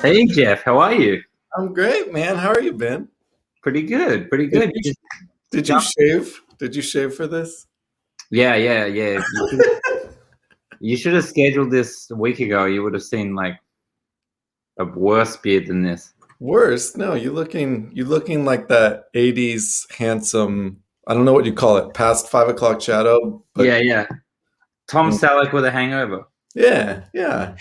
Hey Jeff, how are you? I'm great, man. How are you, Ben? Pretty good, pretty Did good. you, You just did you jump. shave? Did you shave for this? Yeah. You should have scheduled this a week ago. You would have seen like a worse beard than this. Worse, no. You looking like that '80s handsome. I don't know what you call it, past 5 o'clock shadow, but Yeah. Tom Selleck with a hangover. yeah, yeah.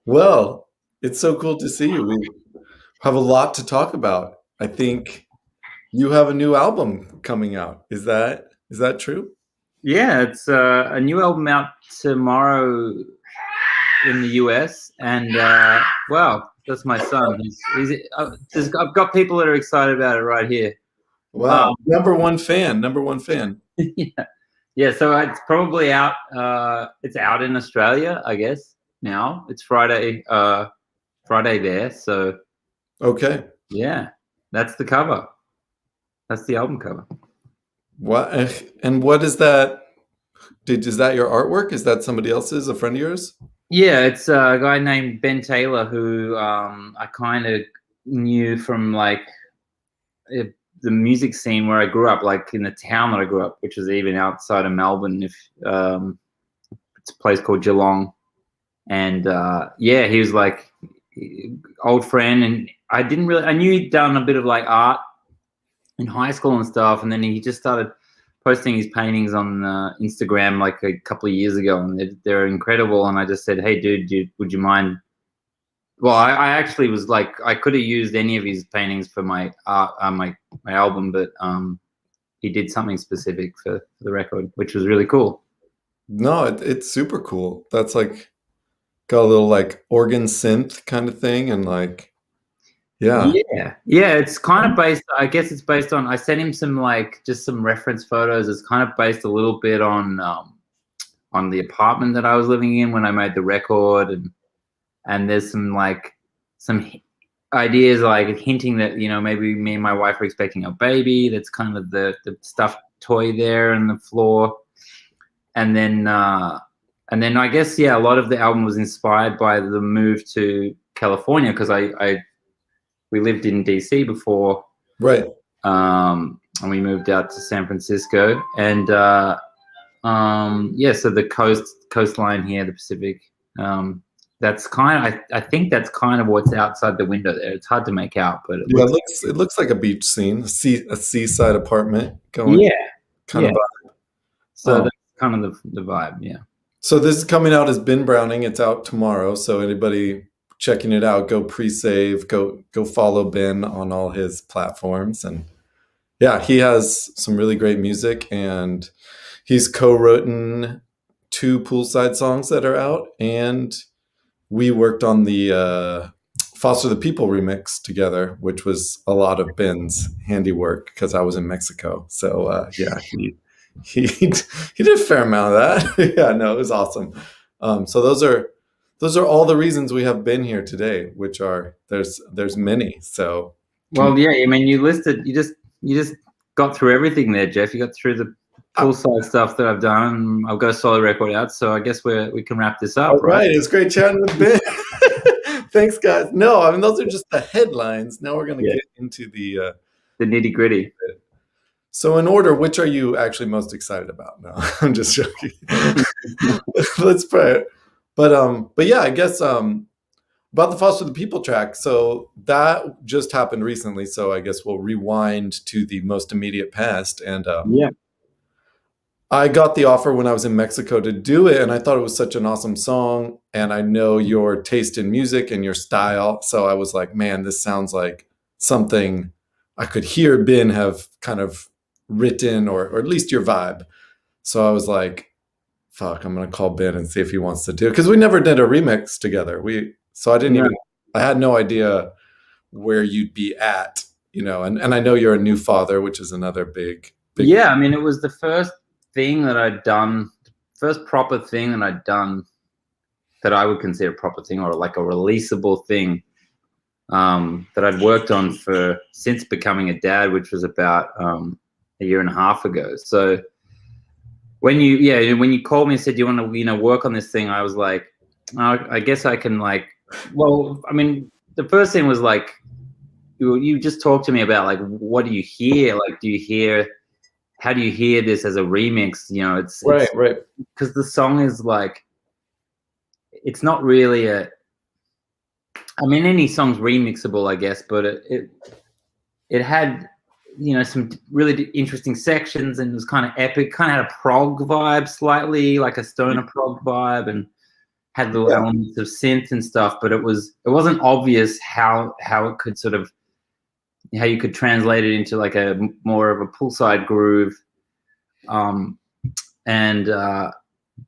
Well, it's so cool to see you. We have a lot to talk about. I think you have a new album coming out. Is that true? Yeah, it's a new album out tomorrow in the US, and wow, that's my son. I've got people that are excited about it right here. Wow, Um, number one fan, number one fan. yeah, yeah. So it's probably out. It's out in Australia, I guess. Now it's Friday. Friday there. So Okay. yeah, that's the cover. That's the album cover. What and what is that? Is that your artwork? Is that somebody else's, a friend of yours? Yeah, it's a guy named Ben Taylor who I kind of knew from like it, the music scene where I grew up, like in the town that I grew up, which was even outside of Melbourne. If it's a place called Geelong, and yeah, he was like old friend, and I knew he'd done a bit of like art in high school and stuff, and then he just started posting his paintings on Instagram like a couple of years ago, and they're incredible. And I just said, "Hey, dude, would you mind?" Well, I actually was like, I could have used any of his paintings for my art, my album, but he did something specific for the record, which was really cool. No, it's super cool. That's like got a little like organ synth kind of thing, and like, yeah. Yeah, it's kind of based. I guess it's based on. I sent him some like just some reference photos. It's kind of based a little bit on the apartment that I was living in when I made the record, and there's some like some ideas like hinting that maybe me and my wife are expecting a baby. That's kind of the stuffed toy there on the floor, and then I guess yeah, a lot of the album was inspired by the move to California because we lived in DC before, Right. and we moved out to San Francisco, and yeah, so the coastline here, the Pacific. That's I think that's kind of what's outside the window there. It's hard to make out, but it Yeah, looks. it looks like a beach scene, a seaside apartment going Yeah, kind yeah. of vibe. So Um, that's kind of the vibe. Yeah. so this is coming out as Ben Browning. It's out tomorrow. So anybody checking it out, go pre-save, go follow Ben on all his platforms, and yeah, he has some really great music, and he's co-written two Poolside songs that are out, and we worked on the Foster the People remix together, which was a lot of Ben's handiwork because I was in Mexico. So yeah, he he did a fair amount of that. Yeah, no, it was awesome. So those are all the reasons we have Ben here today, which are there's many. So Well, yeah. I mean, you just got through everything there, Jeff. You got through the uh, poolside stuff that I've done. I've got a solo record out, so I guess we can wrap this up, all right? right, it's great chatting with Ben. Thanks, guys. No, I mean those are just the headlines. Now we're going to Yeah. get into the. The nitty gritty. So, in order, which are you actually most excited about? No, I'm just joking. Let's pray. But yeah, I guess about the Foster the People track. So that just happened recently. So I guess we'll rewind to the most immediate past. And Yeah. I got the offer when I was in Mexico to do it, and I thought it was such an awesome song. And I know your taste in music and your style, so I was like, man, this sounds like something I could hear Ben have kind of written, or at least your vibe. So I was like, fuck, I'm gonna call Ben and see if he wants to do it because we never did a remix together. So I didn't No. even I had no idea where you'd be at, and I know you're a new father, which is another big Yeah, I mean, it was the first thing that I'd done, first proper thing that I'd done that I would consider a proper thing or like a releasable thing that I'd worked on since becoming a dad, which was about a year and a half ago. So when you called me and said, do you want to work on this thing, I was like, I guess I can, like, well, I mean, the first thing was like, you just talked to me about like, what do you hear? Like, how do you hear this as a remix? You know, it's right. because the song is like, it's not really I mean, any song's remixable, I guess, but it had, you know, some really interesting sections, and it was kind of epic, kind of had a prog vibe, slightly like a stoner prog vibe, and had little elements of synth and stuff, but it wasn't obvious how it could sort of, how you could translate it into like a more of a poolside groove.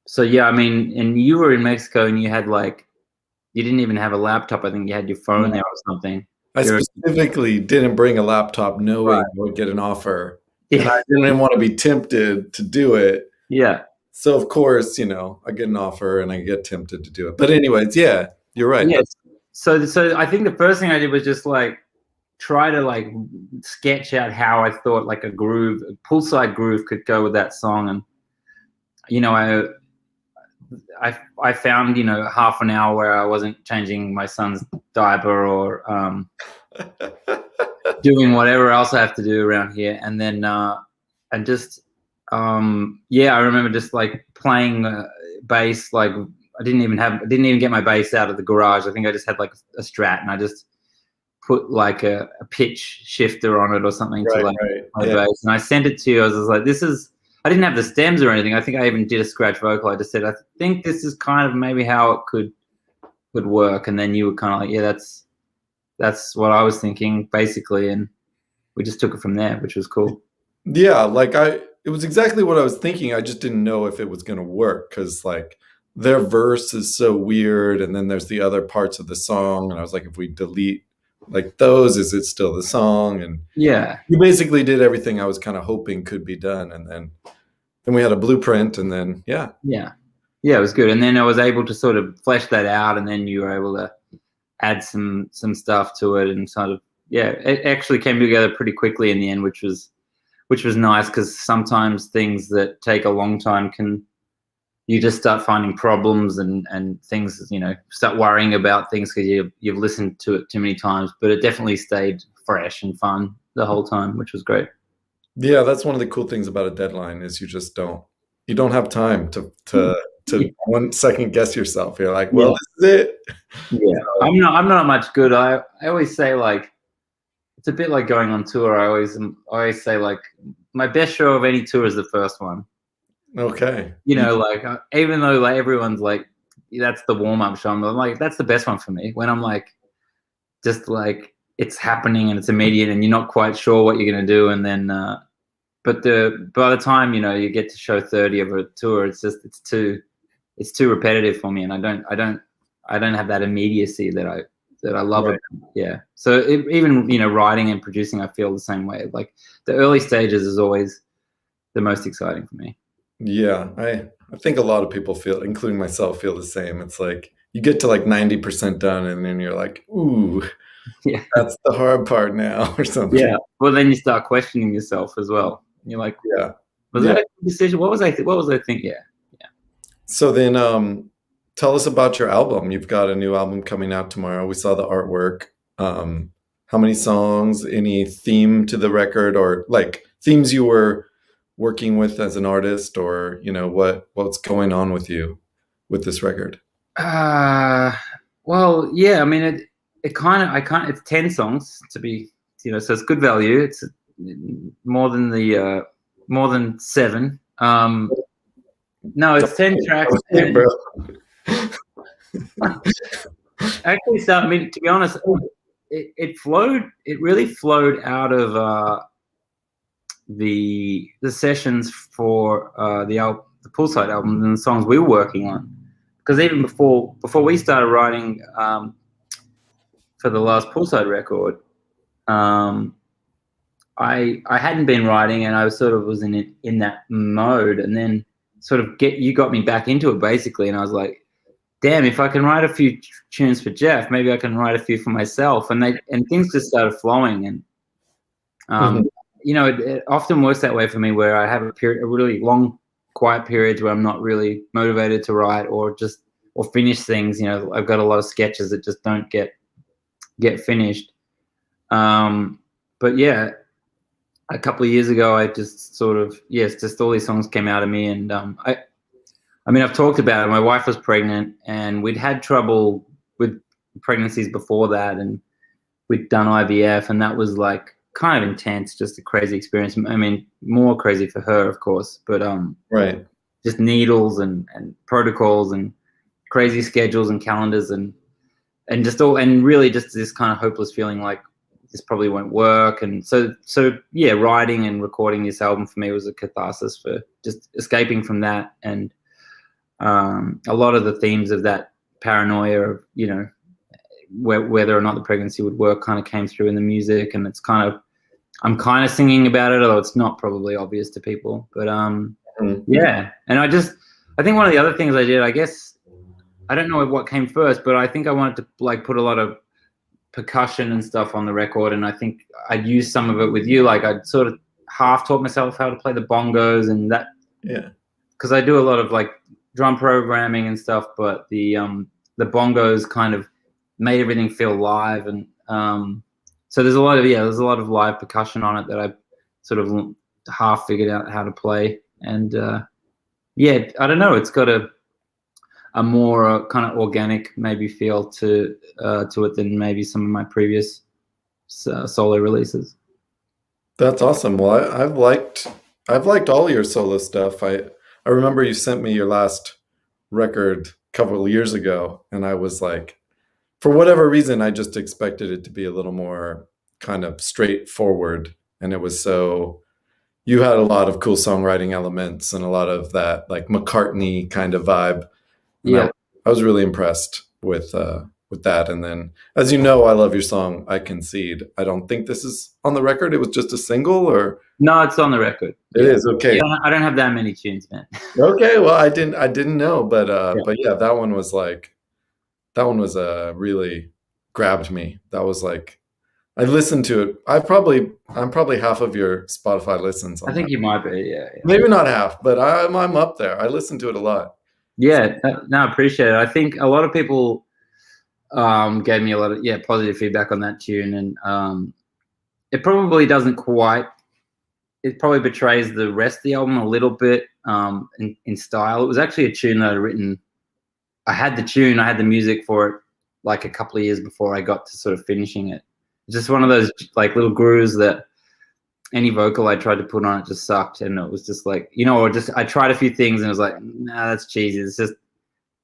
So yeah, I mean, and you were in Mexico and you had like, you didn't even have a laptop. I think you had your phone there or something. I specifically didn't bring a laptop knowing I would get an offer. Yeah. And I didn't want to be tempted to do it. Yeah. So of course, you know, I get an offer and I get tempted to do it. But anyways, yeah, you're right. Yeah. So I think the first thing I did was just like try to like sketch out how I thought like a poolside groove could go with that song. And, you know, I found, you know, half an hour where I wasn't changing my son's diaper or doing whatever else I have to do around here. And then and just yeah, I remember just like playing bass. Like I didn't even get my bass out of the garage. I think I just had like a Strat, and I just put like a pitch shifter on it or something to like my bass. And I sent it to you. I was just like, I didn't have the stems or anything. I think I even did a scratch vocal. I just said, I think this is kind of maybe how it could work. And then you were kind of like, yeah, that's what I was thinking basically. And we just took it from there, which was cool. Yeah, like it was exactly what I was thinking. I just didn't know if it was going to work because like their verse is so weird. And then there's the other parts of the song. And I was like, if we delete like those, is it still the song? And yeah, you basically did everything I was kind of hoping could be done. And then we had a blueprint, and then yeah, it was good. And then I was able to sort of flesh that out, and then you were able to add some stuff to it, and sort of, yeah, it actually came together pretty quickly in the end, which was nice, because sometimes things that take a long time you just start finding problems and things, you know, start worrying about things because you've listened to it too many times. But it definitely stayed fresh and fun the whole time, which was great. Yeah, that's one of the cool things about a deadline is you don't have time to 1 second guess yourself. You're like, well, this is it. Yeah, I'm not much good. I always say like, it's a bit like going on tour. I always say like, my best show of any tour is the first one. Okay. You know, like even though like everyone's like, that's the warm up show, I'm like, that's the best one for me. When I'm like, just like it's happening and it's immediate and you're not quite sure what you're gonna do, and then but by the time, you know, you get to show 30 of a tour, it's too repetitive for me, and I don't have that immediacy that I love. Right. Yeah. So even, you know, writing and producing, I feel the same way. Like the early stages is always the most exciting for me. Yeah, I think a lot of people feel, including myself, feel the same. It's like you get to like 90% done, and then you're like, ooh, yeah, that's the hard part now, or something. Yeah. Well, then you start questioning yourself as well. You're like, yeah, was that a decision? What was I thinking? Yeah. So then, tell us about your album. You've got a new album coming out tomorrow. We saw the artwork. How many songs? Any theme to the record, or like themes you were working with as an artist, or, you know, what's going on with you with this record? Well, yeah, I mean, it's 10 songs to be, you know, so it's good value. It's more than 7. No, it's 10 tracks. Actually, so I mean, to be honest, it really flowed out of the sessions for the Poolside album and the songs we were working on, because even before we started writing for the last Poolside record, I hadn't been writing, and I was in that mode, and then you got me back into it basically, and I was like, damn, if I can write a few tunes for Jeff, maybe I can write a few for myself, and things just started flowing, and you know, it often works that way for me, where I have a really long quiet periods where I'm not really motivated to write or finish things. You know, I've got a lot of sketches that just don't get get finished. But yeah, a couple of years ago, I just sort of, yes, just all these songs came out of me, and I mean, I've talked about it. My wife was pregnant, and we'd had trouble with pregnancies before that, and we'd done IVF, and that was like kind of intense, just a crazy experience. I mean, more crazy for her, of course, but right. just needles and protocols and crazy schedules and calendars and just all, and really just this kind of hopeless feeling like this probably won't work. And so yeah, writing and recording this album for me was a catharsis for just escaping from that. And a lot of the themes of that paranoia of, you know, whether or not the pregnancy would work kind of came through in the music. And it's kind of, I'm kind of singing about it, although it's not probably obvious to people. But yeah. And I think one of the other things I did, I guess, I don't know what came first, but I think I wanted to like put a lot of percussion and stuff on the record. And I think I'd use some of it with you. Like I'd sort of half taught myself how to play the bongos and that. Yeah. Because I do a lot of like drum programming and stuff, but the bongos kind of made everything feel live. And so there's a lot of live percussion on it that I sort of half figured out how to play. And yeah, I don't know, it's got a more kind of organic maybe feel to it than maybe some of my previous solo releases. That's awesome. Well, I've liked all your solo stuff. I remember you sent me your last record a couple of years ago, and I was like, for whatever reason, I just expected it to be a little more kind of straightforward. And it was so, you had a lot of cool songwriting elements and a lot of that like McCartney kind of vibe. And Yeah. I was really impressed with that. And then, as you know, I love your song "I Concede." I don't think this is on the record. It was just a single, or No, it's on the record. it is okay. Yeah, I don't have that many tunes, man. Okay, well, I didn't know, but yeah, that one was really grabbed me. That was like, I listened to it. I'm probably half of your Spotify listens. I think you might be, yeah. Maybe not half, but I'm up there. I listen to it a lot. Yeah, no, I appreciate it. I think a lot of people gave me a lot of positive feedback on that tune, and it probably doesn't quite. It probably betrays the rest of the album a little bit in style. It was actually a tune that I'd written. I had the tune, I had the music for it like a couple of years before I got to sort of finishing it. It's just one of those like little grooves that any vocal I tried to put on it just sucked, and it was just like, you know, I tried a few things and it was like, nah, that's cheesy. It's just,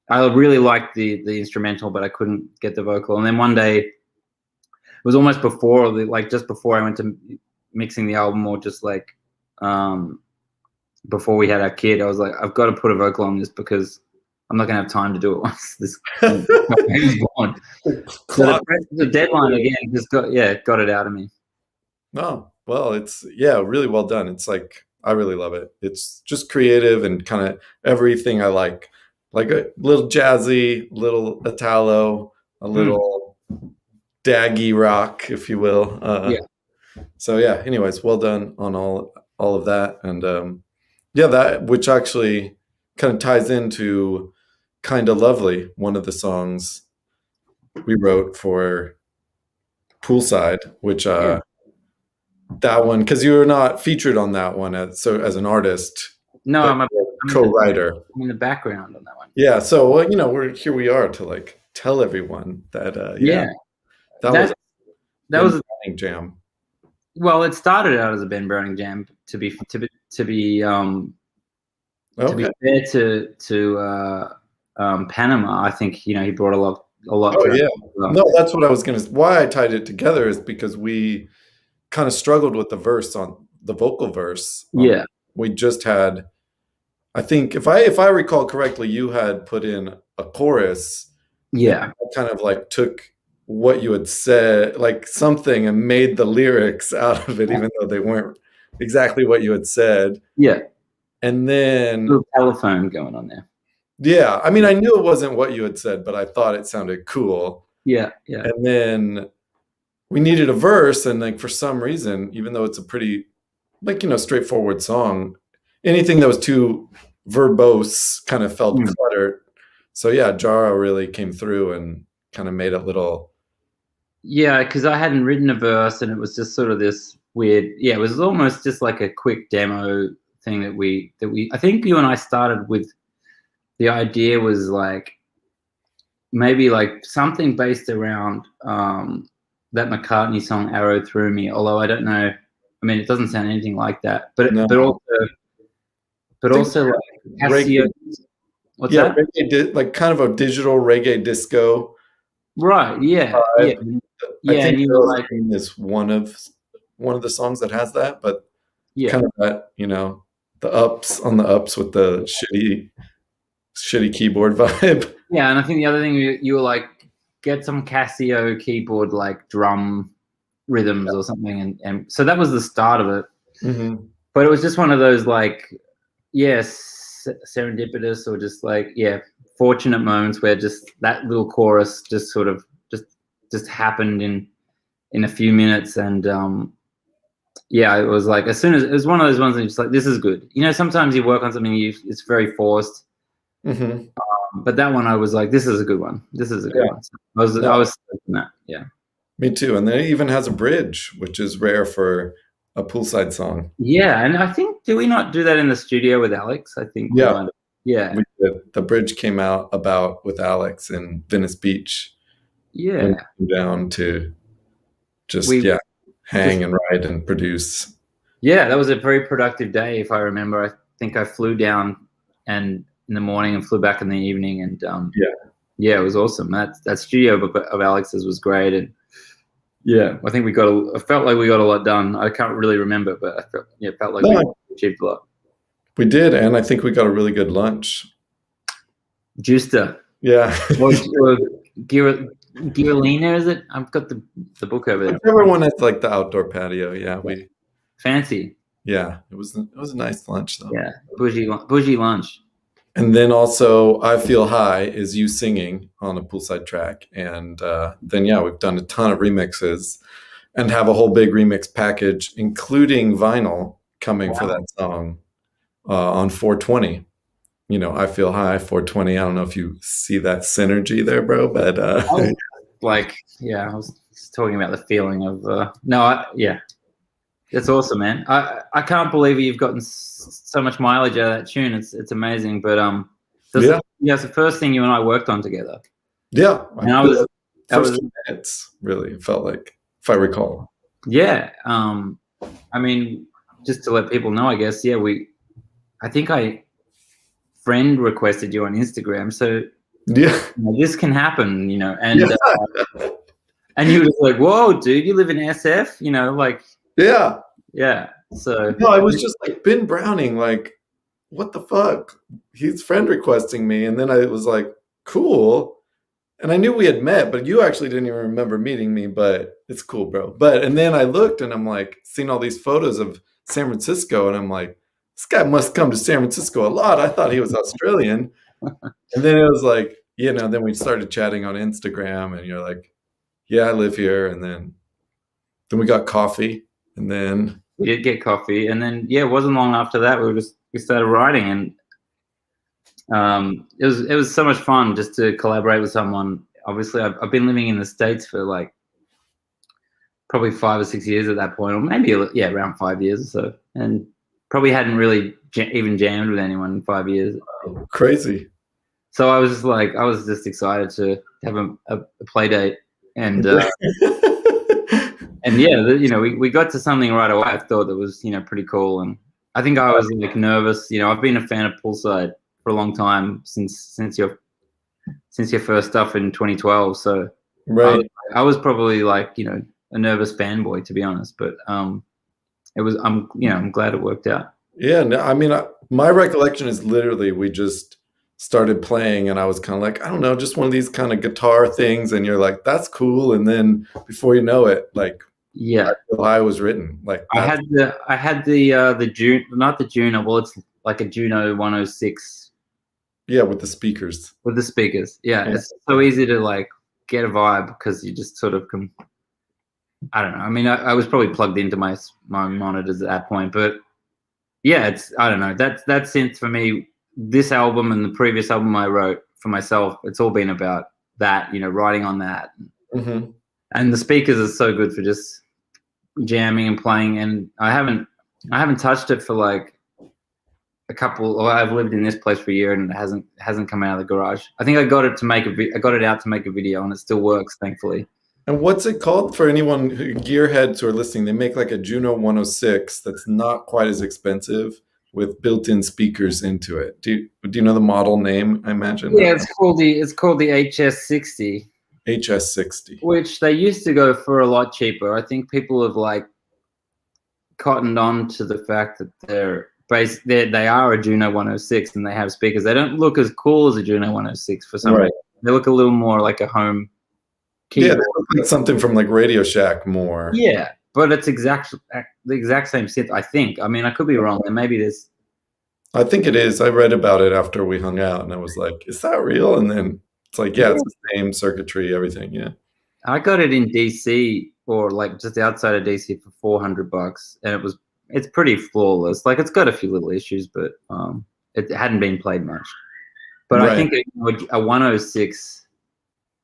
I really liked the instrumental, but I couldn't get the vocal. And then one day, it was almost before, just before I went to mixing the album, or just like before we had our kid, I was like, I've got to put a vocal on this because I'm not gonna have time to do it once this baby's born. So the deadline again just got it out of me. Oh, well, it's really well done. It's like, I really love it. It's just creative and kind of everything I like a little jazzy, little Italo, a little daggy rock, if you will. So yeah, anyways, well done on all of that. And that, which actually kind of ties into Kinda Lovely, one of the songs we wrote for Poolside, which that one, because you were not featured on that one as an artist. No, I'm a co-writer. I'm in the background on that one. Yeah, so well, you know, we are to like tell everyone that that was a Browning jam. Well, it started out as a Ben Browning jam. To be fair to Panama, I think, you know, he brought a lot. Oh yeah, no, that's what I was gonna. Why I tied it together is because we kind of struggled with the verse, on the vocal verse. Yeah, we just had, I think, if I recall correctly, you had put in a chorus. Yeah, I kind of like took what you had said, like something, and made the lyrics out of it, even though they weren't exactly what you had said. Yeah, and then a little telephone going on there. Yeah, I mean, I knew it wasn't what you had said, but I thought it sounded cool. Yeah. And then we needed a verse, and like for some reason, even though it's a pretty, like, you know, straightforward song, anything that was too verbose kind of felt cluttered. So yeah, Jara really came through and kind of made it little Yeah, because I hadn't written a verse, and it was just sort of this weird. Yeah, it was almost just like a quick demo thing that we. I think you and I started with. The idea was like maybe like something based around that McCartney song "Arrow Through Me." Although I don't know. I mean, it doesn't sound anything like that. But No, but I think also like reggae. Casio. What's Yeah, that? like kind of a digital reggae disco Right. Yeah. Yeah. vibe. I Yeah. think And you were Girls like, Dream is one of the songs that has that, but yeah. kind of that, the ups on the ups with the shitty keyboard vibe. Yeah, and I think the other thing you were like, get some Casio keyboard like drum rhythms or something, and so that was the start of it. Hmm. But it was just one of those like, yes, serendipitous or just like fortunate moments where just that little chorus just sort of just happened in a few minutes, and yeah, it was like as soon as it was one of those ones that you're just like, this is good. You know, sometimes you work on something, it's very forced. Hmm. But that one, I was like, this is a good one. This is a good Yeah. one. So I was thinking that. Yeah. Me too. And then it even has a bridge, which is rare for a poolside song. Yeah, and I think did we not do that in the studio with Alex? I think we Yeah, might have. Yeah. we did. The bridge came out about with Alex in Venice Beach when Yeah. we came down to just, We just hang and write and produce. yeah, that was a very productive day if I remember. I think I flew down and in the morning and flew back in the evening, and Yeah. yeah, it was awesome. That studio of Alex's was great, and yeah, I think I felt like we got a lot done. I can't really remember, but it felt like we No, achieved a lot. we did, and I think we got a really good lunch. Juicer. Yeah. Or Girolina, is it? I've got the book over there. Whichever one at like the outdoor patio. Yeah, Fancy. it was a nice lunch though. Yeah, bougie lunch. And then also, I Feel High is you singing on a poolside track. And then, we've done a ton of remixes and have a whole big remix package, including vinyl coming for that song on 420. I Feel High, 420. I don't know if you see that synergy there, bro, but I was I was talking about the feeling of it's awesome, man. I can't believe you've gotten so much mileage out of that tune. It's amazing, but it's the first thing you and I worked on together. Yeah. And I was first few minutes, really, it felt like, if I recall. Yeah. I mean, just to let people know, I guess, I think I friend requested you on Instagram, so this can happen, and and you were just like, whoa, dude, you live in SF, like yeah. So no, I was just like, Ben Browning, like, what the fuck? He's friend requesting me, and then I was like, cool. And I knew we had met, but you actually didn't even remember meeting me, but it's cool, bro. And then I looked and I'm like, seeing all these photos of San Francisco, and I'm like, this guy must come to San Francisco a lot. I thought he was Australian. And then it was like, then we started chatting on Instagram, and you're like, yeah, I live here. And then we got coffee, and then we did get coffee, and then it wasn't long after that we started writing, and it was so much fun just to collaborate with someone. Obviously, I've been living in the States for like probably 5 or 6 years at that point, or maybe around 5 years or so, and probably hadn't really even jammed with anyone in 5 years. Crazy. So I was just excited to have a play date, and and we got to something right away. I thought that was pretty cool, and I think I was like nervous. I've been a fan of Poolside for a long time since your first stuff in 2012. So right, I was probably like a nervous fanboy, to be honest. But it was I'm glad it worked out. Yeah, no, I mean, my recollection is literally we just started playing, and I was kind of like, I don't know, just one of these kind of guitar things, and you're like, that's cool, and then before you know it, like, yeah, I Feel High was written. Like, I had the Juno, not the Juno. Well, it's like a Juno 106. Yeah, with the speakers. With the speakers, yeah. It's so easy to like get a vibe because you just sort of can. I don't know. I mean, I was probably plugged into my monitors at that point, but yeah, I don't know. That synth for me, this album and the previous album I wrote for myself, it's all been about that. Writing on that. Mm-hmm. And the speakers are so good for just jamming and playing. And I haven't touched it for like a couple. Well, I've lived in this place for a year and it hasn't come out of the garage. I think I got it out to make a video, and it still works, thankfully. And what's it called for anyone gearheads who are listening? They make like a Juno 106 that's not quite as expensive with built-in speakers into it. Do you know the model name? I imagine. Yeah, it's called the HS60. HS60, which they used to go for a lot cheaper. I think people have like cottoned on to the fact that they are a Juno 106 and they have speakers. They don't look as cool as a Juno 106 for some reason. They look a little more like a home keyboard. Yeah, they look like something from like Radio Shack more. Yeah, but it's the exact same synth, I think. I mean, I could be wrong. And maybe there's... I think it is. I read about it after we hung out, and I was like, is that real? And then it's like, yeah, it's the same circuitry, everything, yeah. I got it in DC, or like just outside of DC, for $400, and it's pretty flawless. Like, it's got a few little issues, but it hadn't been played much. But I think a 106,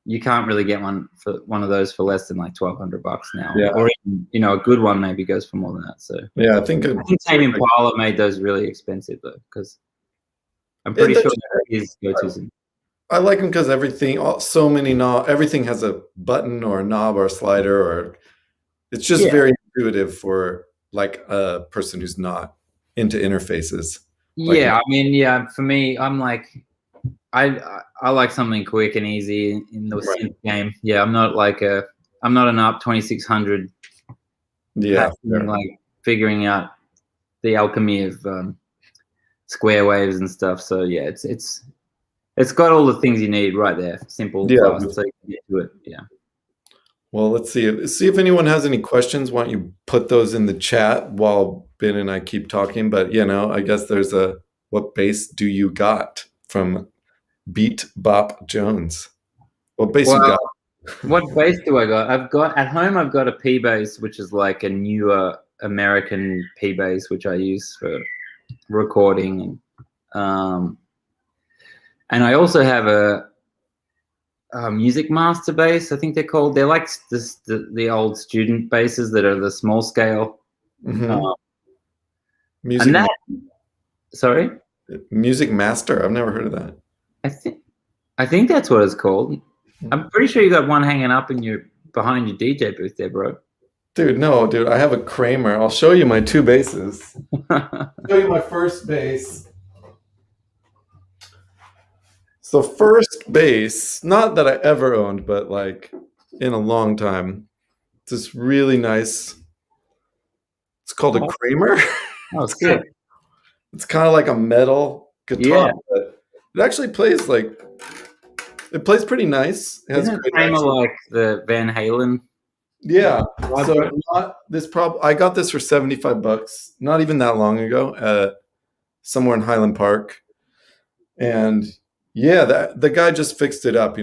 you can't really get one of those for less than like $1,200 now. Yeah. Or even, a good one maybe goes for more than that. So yeah, I think Tame Impala made those really expensive though, because I'm pretty sure that is go-to. I like them because everything has a button or a knob or a slider, or it's just very intuitive for like a person who's not into interfaces. Yeah, I mean, for me, I'm like, I like something quick and easy in the synth game. Yeah, I'm not an ARP 2600. Yeah, like figuring out the alchemy of square waves and stuff. So yeah, it's got all the things you need right there. Simple, fast, so you can get to it. Yeah. Well, let's see if anyone has any questions. Why don't you put those in the chat while Ben and I keep talking? But I guess there's what bass do you got from Beat Bop Jones? What bass you got? What bass do I got? I've got a P bass, which is like a newer American P bass, which I use for recording, and I also have a Music Master bass, I think they're called. They're like the old student basses that are the small scale. Mm-hmm. Sorry? Music Master? I've never heard of that. I think that's what it's called. I'm pretty sure you got one hanging up behind your DJ booth there, bro. Dude, I have a Kramer. I'll show you my two basses. Show you my first bass. So first bass, not that I ever owned, but like in a long time. This really nice. It's called a Kramer. Oh, it's good. It's kind of like a metal guitar, but it actually plays pretty nice. It has great Kramer like the Van Halen. Yeah. So I got this for $75, not even that long ago, somewhere in Highland Park, and the guy just fixed it up,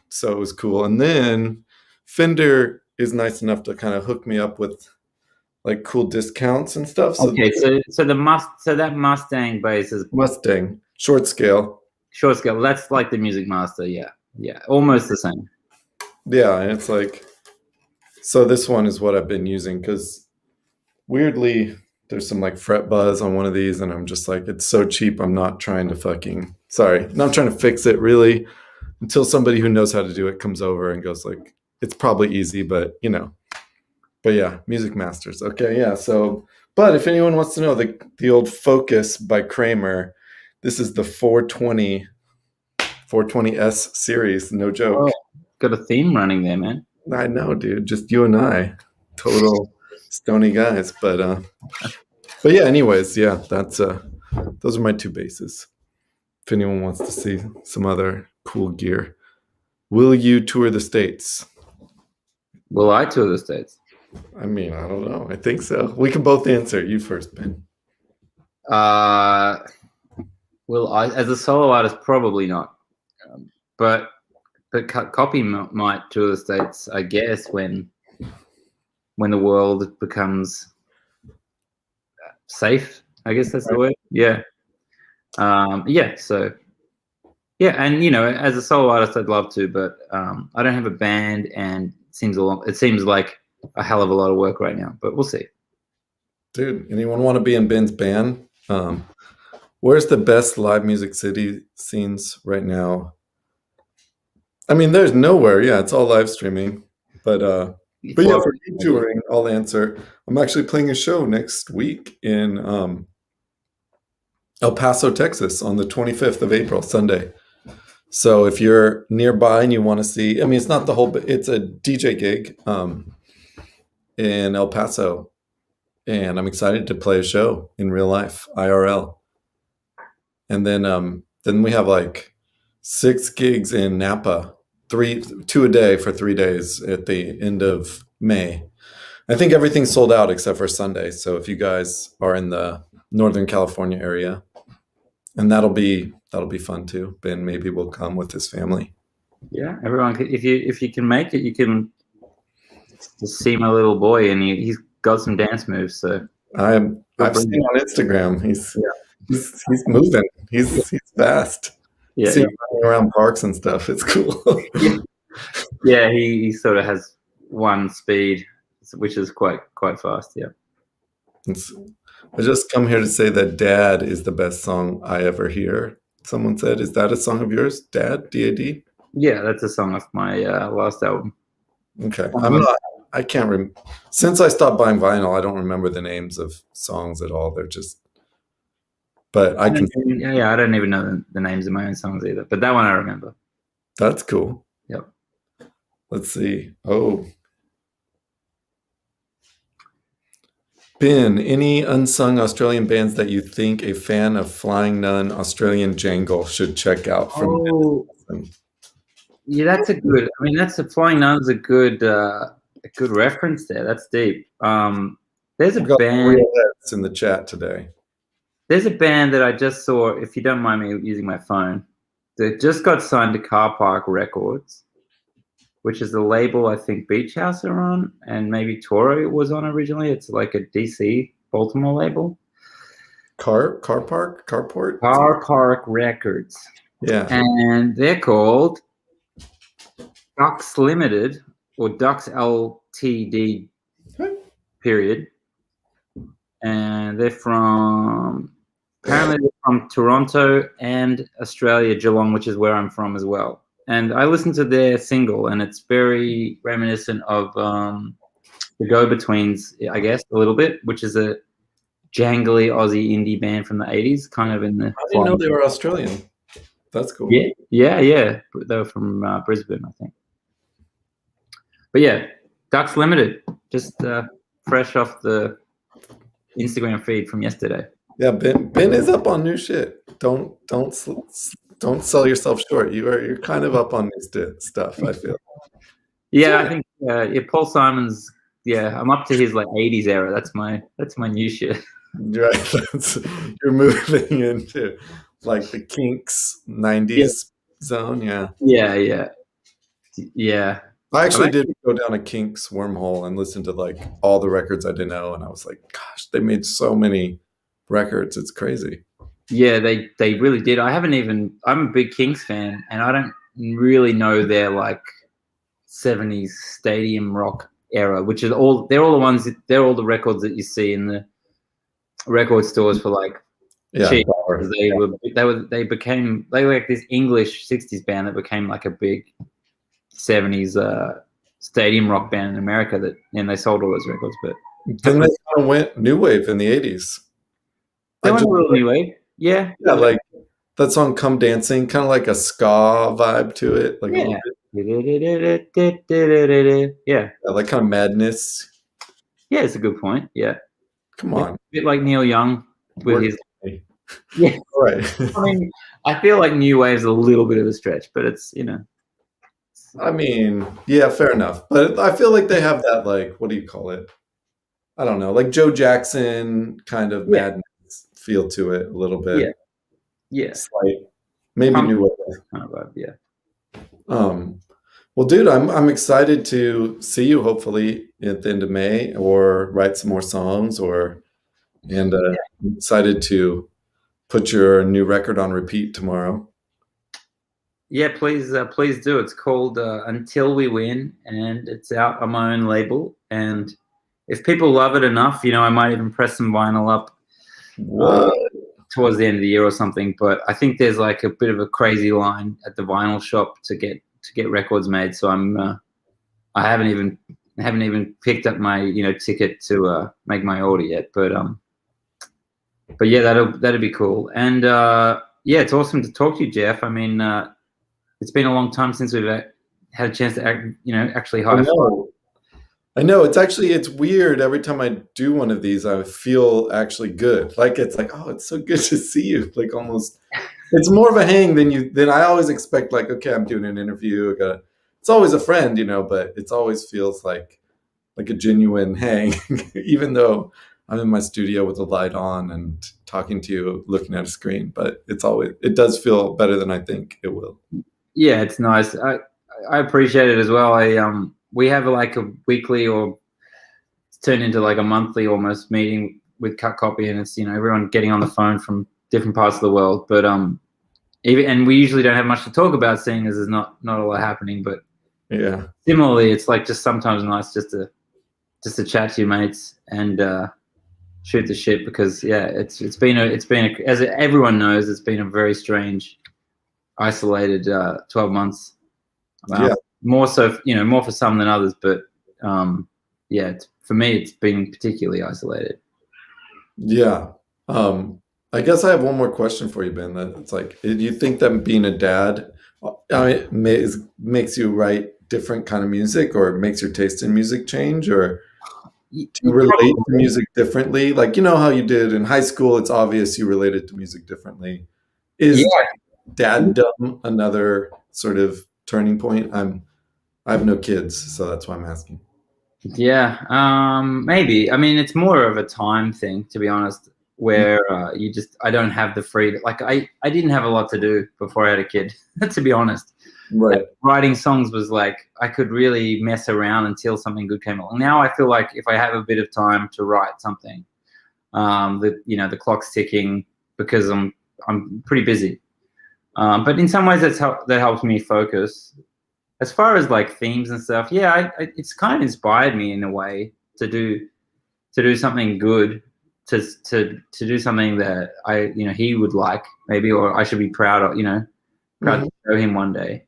so it was cool. And then Fender is nice enough to kind of hook me up with like cool discounts and stuff. So that Mustang bass is Mustang short scale. Short scale. That's like the Music Master. Yeah, almost the same. Yeah, and it's like, so this one is what I've been using because weirdly there's some like fret buzz on one of these, and I'm just like, it's so cheap. I'm not trying to not trying to fix it really until somebody who knows how to do it comes over and goes like, it's probably easy, but but yeah, Music Masters. Okay. Yeah. So, but if anyone wants to know the old Focus by Kramer, this is the 420S series. No joke. Oh, got a theme running there, man. I know, dude. Just you and I, total stony guys. But yeah. Anyways, yeah. That's those are my two basses. If anyone wants to see some other cool gear, will you tour the States? Will I tour the States? I mean, I don't know. I think so. We can both answer. You first, Ben. Well, as a solo artist, probably not. But Copy might tour the States, I guess, when the world becomes safe. I guess that's the word. Yeah. So yeah, and as a solo artist, I'd love to, but I don't have a band, and It seems like a hell of a lot of work right now, but we'll see. Dude, anyone want to be in Ben's band? Where's the best live music city scenes right now? I mean, there's nowhere. Yeah, it's all live streaming. But yeah, for touring, I'll answer. I'm actually playing a show next week in El Paso, Texas, on the 25th of April, Sunday. So if you're nearby and you want to see, I mean, it's not the whole, it's a DJ gig in El Paso, and I'm excited to play a show in real life, IRL. And then we have like 6 gigs in Napa, 2 a day for 3 days at the end of May. I think everything's sold out except for Sunday. So if you guys are in the Northern California area, and that'll be fun too. Ben maybe will come with his family. Yeah, everyone. If you can make it, you can just see my little boy, and he's got some dance moves. So I've seen on Instagram. He's moving. He's fast. Yeah, see him running around parks and stuff. It's cool. Yeah, he sort of has one speed, which is quite fast. Yeah. I just come here to say that "Dad" is the best song I ever hear. Someone said, "Is that a song of yours, Dad?" D-A-D. Yeah, that's a song off my last album. Okay, I can't remember. Since I stopped buying vinyl, I don't remember the names of songs at all. They're just. But I can. Yeah, I don't even know the names of my own songs either. But that one I remember. That's cool. Yep. Let's see. Oh. Ben, any unsung Australian bands that you think a fan of Flying Nun Australian Jangle should check out? Yeah, that's a good. I mean, that's a Flying Nun's a good reference there. That's deep. There's a band in the chat today. There's a band that I just saw. If you don't mind me using my phone, that just got signed to Car Park Records, which is the label I think Beach House are on, and maybe Toro was on originally. It's like a DC Baltimore label. Car Park Records. Yeah. And they're called Ducks Limited or Ducks Ltd. Period. And they're from Toronto and Australia, Geelong, which is where I'm from as well. And I listened to their single, and it's very reminiscent of the Go-Betweens, I guess, a little bit, which is a jangly Aussie indie band from the 80s, kind of in the... I didn't know they were Australian. That's cool. Yeah. They were from Brisbane, I think. But yeah, Ducks Limited, just fresh off the Instagram feed from yesterday. Yeah, Ben is up on new shit. Don't sell yourself short. You're kind of up on new stuff, I feel. Yeah, I think Paul Simon's. Yeah, I'm up to his like 80s era. That's my new shit. Right, you're moving into like the Kinks 90s zone. Yeah. I actually did go down a Kinks wormhole and listen to like all the records I didn't know, and I was like, gosh, they made so many records. It's crazy. Yeah, they really did. I'm a big Kinks fan, and I don't really know their like 70s stadium rock era, which is they're all the records that you see in the record stores for like cheap. They became like this English 60s band that became like a big 70s stadium rock band in America and they sold all those records. But then they kind of went new wave in the 80s. They went a little new wave. Yeah, like that song "Come Dancing," kind of like a ska vibe to it, like yeah, like kind of madness. Yeah, it's a good point. Yeah, come on, a bit like Neil Young with his. Yeah, right. I mean, I feel like new wave's a little bit of a stretch, but it's I mean, yeah, fair enough. But I feel like they have that, like, what do you call it? I don't know, like Joe Jackson kind of madness feel to it a little bit. Yeah. Slight, maybe new wave. Kind of vibe, yeah. Well, dude, I'm excited to see you hopefully at the end of May, or write some more songs, and I'm excited to put your new record on repeat tomorrow. Yeah, please do. It's called Until We Win, and it's out on my own label. And if people love it enough, I might even press some vinyl up towards the end of the year or something. But I think there's like a bit of a crazy line at the vinyl shop to get records made. So I haven't even picked up my ticket to make my order yet. But yeah, that'll be cool. And yeah, it's awesome to talk to you, Jeff. I mean, it's been a long time since we've had a chance to actually high five. I know. It's weird. Every time I do one of these, I feel actually good. Like, it's like, oh, it's so good to see you. Like, almost, it's more of a hang than I always expect. Like, okay, I'm doing an interview. It's always a friend, but it always feels like a genuine hang, even though I'm in my studio with the light on and talking to you, looking at a screen. But it does feel better than I think it will. Yeah, it's nice. I appreciate it as well. We have like a weekly, or it's turned into like a monthly almost meeting with Cut Copy, and it's everyone getting on the phone from different parts of the world. But and we usually don't have much to talk about, seeing as there's not a lot happening. But yeah, similarly, it's like just sometimes nice just to chat to your mates and shoot the shit, because yeah, it's been as everyone knows, it's been a very strange, isolated 12 months. Yeah. More so, more for some than others, but yeah, for me, it's been particularly isolated. Yeah. I guess I have one more question for you, Ben. That it's like, do you think that being a dad makes you write different kind of music, or makes your taste in music change, or do you relate to music differently? Like, how you did in high school, it's obvious you related to music differently. Is daddom another sort of turning point? I have no kids, so that's why I'm asking. Yeah, maybe. I mean, it's more of a time thing, to be honest, where I don't have the freedom. Like, I didn't have a lot to do before I had a kid, to be honest. Right. Like, writing songs was like, I could really mess around until something good came along. Now I feel like if I have a bit of time to write something, the clock's ticking, because I'm pretty busy. But in some ways that helps me focus. As far as like themes and stuff, yeah, it's kind of inspired me in a way to do something good, to do something that he would like, maybe, or I should be proud of, proud to show him one day.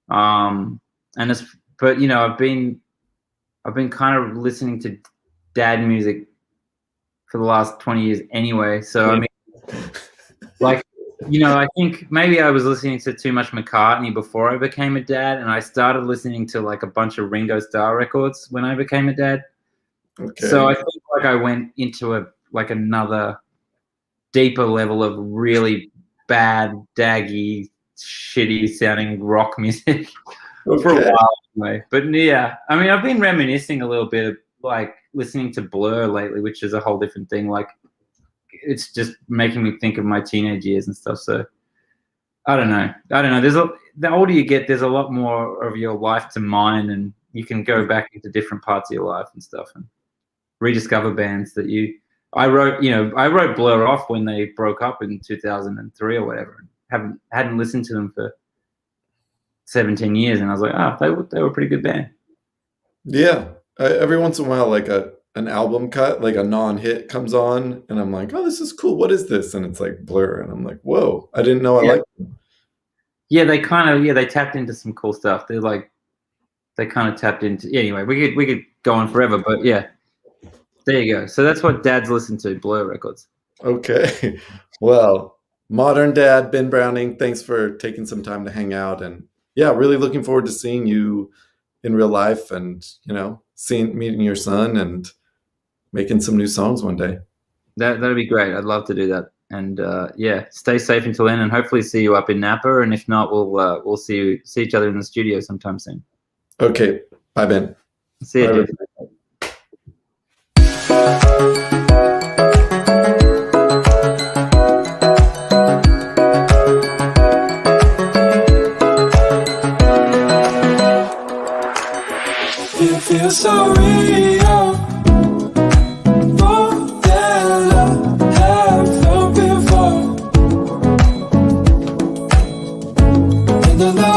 But I've been kind of listening to dad music for the last 20 years anyway. So I mean, like, I think maybe I was listening to too much McCartney before I became a dad, and I started listening to like a bunch of Ringo Starr records when I became a dad. Okay. So I think like I went into another deeper level of really bad, daggy, shitty sounding rock music for a while anyway. But yeah, I mean, I've been reminiscing a little bit of like listening to Blur lately, which is a whole different thing. Like, it's just making me think of my teenage years and stuff. So I don't know. The older you get, there's a lot more of your life to mine, and you can go back into different parts of your life and stuff, and rediscover bands that I wrote Blur off when they broke up in 2003 or whatever, and hadn't listened to them for 17 years, and I was like, they were a pretty good band. Yeah. Every once in a while, like an album cut, like a non-hit comes on, and I'm like, oh, this is cool. What is this? And it's like Blur, and I'm like, whoa, I didn't know I liked them. Yeah, they tapped into some cool stuff. They kind of tapped into, anyway, we could go on forever, but yeah, there you go. So that's what dads listen to, Blur records. Okay. Well, modern dad, Ben Browning, thanks for taking some time to hang out, and yeah, really looking forward to seeing you in real life, and meeting your son and making some new songs one day. That'd be great. I'd love to do that. And yeah, stay safe until then, and hopefully see you up in Napa. And if not, we'll see each other in the studio sometime soon. Okay. Bye, Ben. See you. It feels so real. More than I have felt before. In the night.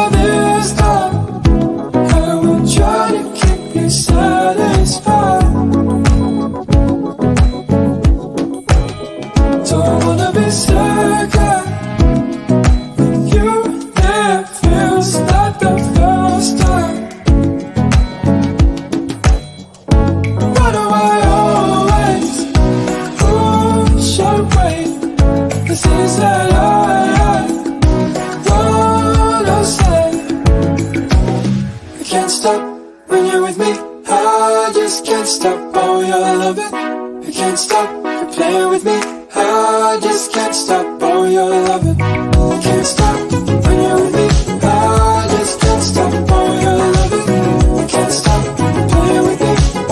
When you're with me, I just can't stop. Oh, your loving, can't stop. Playing with me, I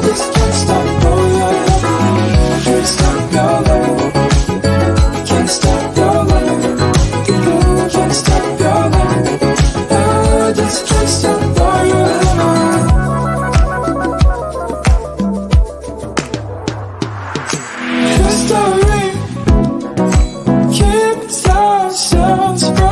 just can't stop. Oh, your loving, can't stop your loving. Can't stop your loving. Can't stop your loving. I just can't stop. Oh, your loving. History keeps ourselves from